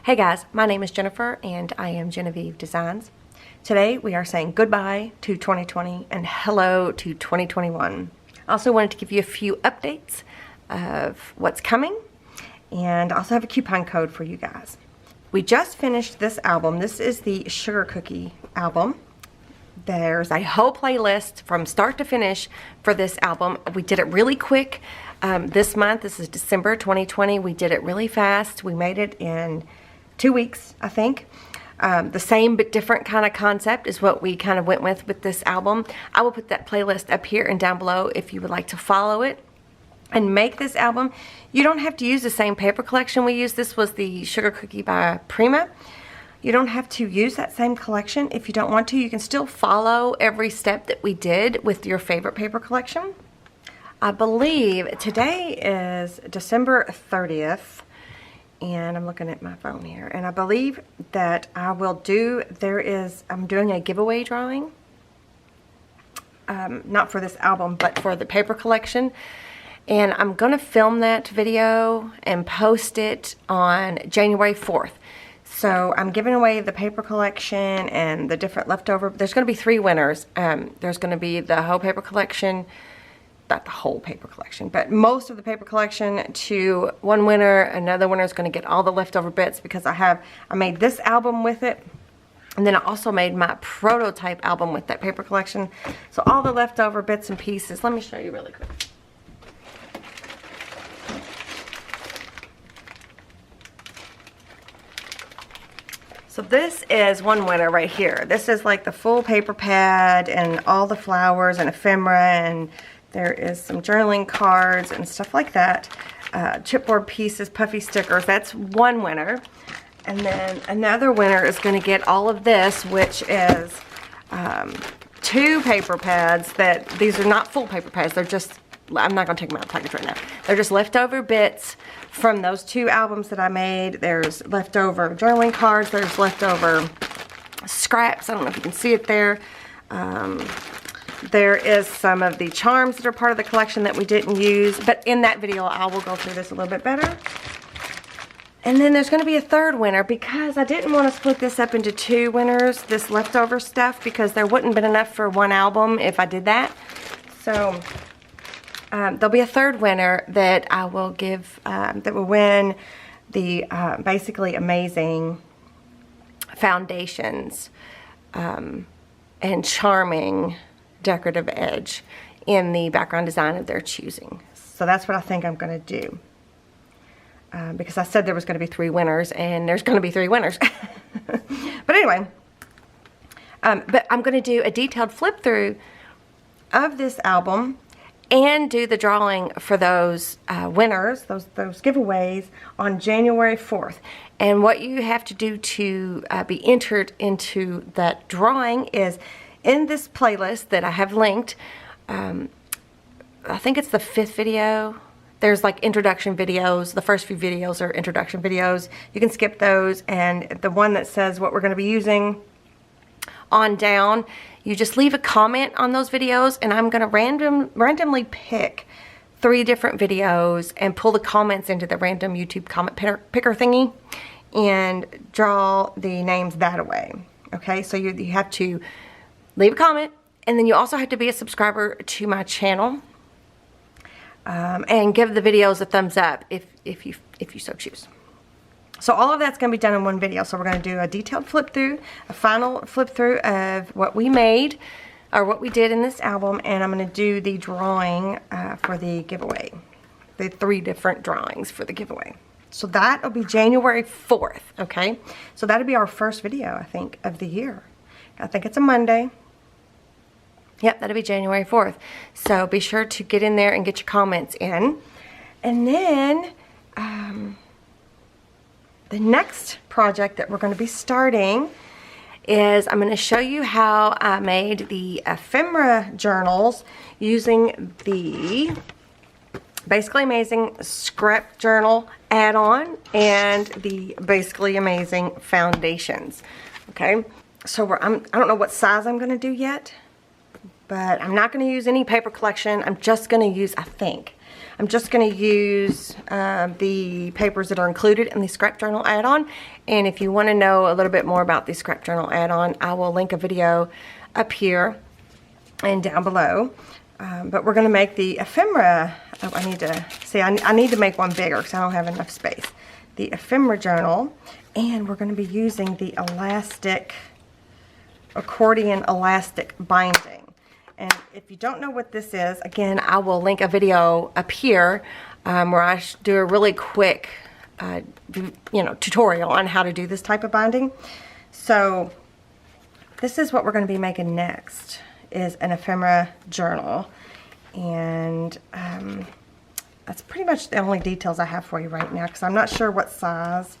Hey guys, my name is Jennifer and I am Genevieve Designs. Today we are saying goodbye to 2020 and hello to 2021. I also wanted to give you a few updates of what's coming and I also have a coupon code for you guys. We just finished this album. This is the Sugar Cookie album. There's a whole playlist from start to finish for this album. We did it really quick this month. This is December 2020. We did it really fast. We made it in 2 weeks, I think. The same but different kind of concept is what we kind of went with this album. I will put that playlist up here and down below if you would like to follow it and make this album. You don't have to use the same paper collection we used. This was the Sugar Cookie by Prima. You don't have to use that same collection. If you don't want to, you can still follow every step that we did with your favorite paper collection. I believe today is December 30th. And I'm looking at my phone here, and I believe that I will do, I'm doing a giveaway drawing, not for this album, but for the paper collection, and I'm going to film that video and post it on January 4th. So I'm giving away the paper collection and the different leftover, there's going to be 3 winners. There's going to be the whole paper collection, not the whole paper collection, but most of the paper collection to one winner. Another winner is going to get all the leftover bits because I made this album with it. And then I also made my prototype album with that paper collection. So all the leftover bits and pieces. Let me show you really quick. So this is one winner right here. This is like the full paper pad and all the flowers and ephemera, and there is some journaling cards and stuff like that. Chipboard pieces, puffy stickers. That's one winner. And then another winner is going to get all of this, which is 2 paper pads. These are not full paper pads. They're just, I'm not going to take them out of the package right now. They're just leftover bits from those 2 albums that I made. There's leftover journaling cards. There's leftover scraps. I don't know if you can see it there. There is some of the charms that are part of the collection that we didn't use, but in that video I will go through this a little bit better. And then there's going to be a 3rd winner because I didn't want to split this up into 2 winners, this leftover stuff, because there wouldn't have been enough for 1 album if I did that. So there'll be a 3rd winner that I will give, that will win the basically amazing foundations and charming decorative edge in the background design of their choosing. So that's what I think I'm going to do. Because I said there was going to be 3 winners, and there's going to be 3 winners. But anyway, but I'm going to do a detailed flip through of this album and do the drawing for those winners, those giveaways on January 4th. And what you have to do to be entered into that drawing is in this playlist that I have linked. I think it's the 5th video. There's like introduction videos. The first few videos are introduction videos. You can skip those, and the one that says what we're going to be using on down, you just leave a comment on those videos, and I'm going to randomly pick 3 different videos and pull the comments into the random YouTube comment picker thingy and draw the names that way. Okay, so you have to leave a comment, and then you also have to be a subscriber to my channel and give the videos a thumbs up if you so choose. So all of that's going to be done in one video. So we're going to do a detailed flip through, a final flip through of what we made or what we did in this album, and I'm going to do the drawing for the giveaway, the 3 different drawings for the giveaway. So that will be January 4th, okay? So that'll be our first video, I think, of the year. I think it's a Monday. Yep, that'll be January 4th. So be sure to get in there and get your comments in. And then the next project that we're going to be starting is I'm going to show you how I made the ephemera journals using the Basically Amazing Scrap Journal add-on and the Basically Amazing foundations. Okay, so I don't know what size I'm going to do yet, but I'm not going to use any paper collection. I'm just going to use, I think, I'm just going to use the papers that are included in the scrap journal add-on. And if you want to know a little bit more about the scrap journal add-on, I will link a video up here and down below. But we're going to make the ephemera. Oh, I need to see. I need to make one bigger because I don't have enough space. The ephemera journal, and we're going to be using the accordion elastic binding. And if you don't know what this is, again, I will link a video up here where I do a really quick, tutorial on how to do this type of binding. So this is what we're going to be making next, is an ephemera journal. And that's pretty much the only details I have for you right now, because I'm not sure what size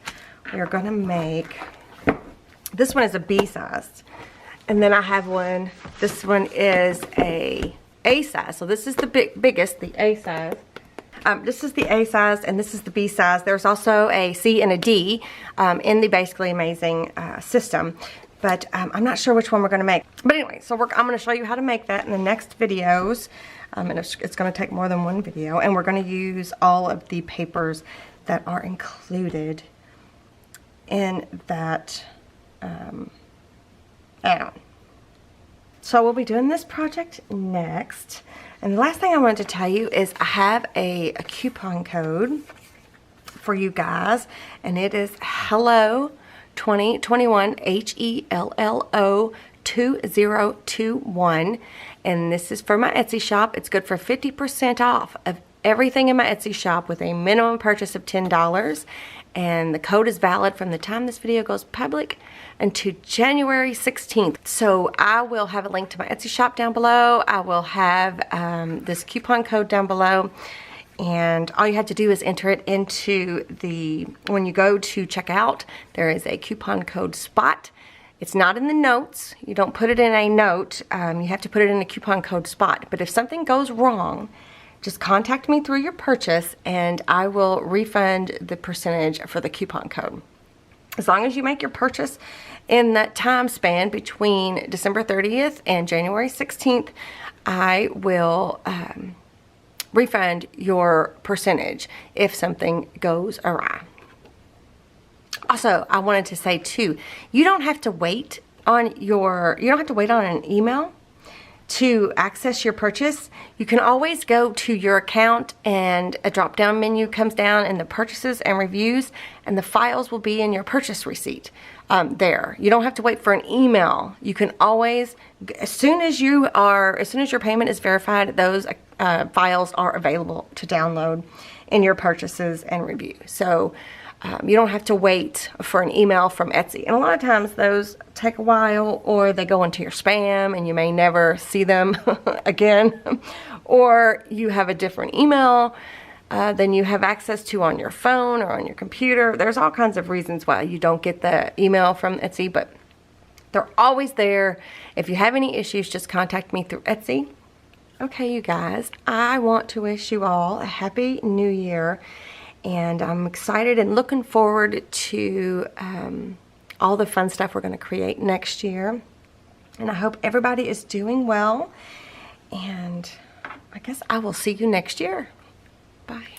we're going to make. This one is a B size. And then I have one, this one is a size. So this is the biggest, the A size. This is the A size and this is the B size. There's also a C and a D in the Basically Amazing system. But I'm not sure which one we're going to make. But anyway, so I'm going to show you how to make that in the next videos. And it's going to take more than one video. And we're going to use all of the papers that are included in that add-on. So we'll be doing this project next. And the last thing I wanted to tell you is I have a coupon code for you guys. And it is HELLO 2021, HELLO 2021. And this is for my Etsy shop. It's good for 50% off of everything in my Etsy shop with a minimum purchase of $10. And the code is valid from the time this video goes public until January 16th. So I will have a link to my Etsy shop down below. I will have this coupon code down below. And all you have to do is enter it into when you go to checkout, there is a coupon code spot. It's not in the notes. You don't put it in a note. You have to put it in a coupon code spot. But if something goes wrong, just contact me through your purchase and I will refund the percentage for the coupon code. As long as you make your purchase in that time span between December 30th and January 16th, I will refund your percentage if something goes awry. Also, I wanted to say too, you don't have to wait on an email to access your purchase. You can always go to your account and a drop down menu comes down in the purchases and reviews, and the files will be in your purchase receipt there. You don't have to wait for an email. You can always, as soon as your payment is verified, those files are available to download in your purchases and review. So you don't have to wait for an email from Etsy. And a lot of times those take a while, or they go into your spam and you may never see them again. Or you have a different email than you have access to on your phone or on your computer. There's all kinds of reasons why you don't get the email from Etsy, but they're always there. If you have any issues, just contact me through Etsy. Okay, you guys, I want to wish you all a happy new year. And I'm excited and looking forward to all the fun stuff we're going to create next year. And I hope everybody is doing well. And I guess I will see you next year. Bye.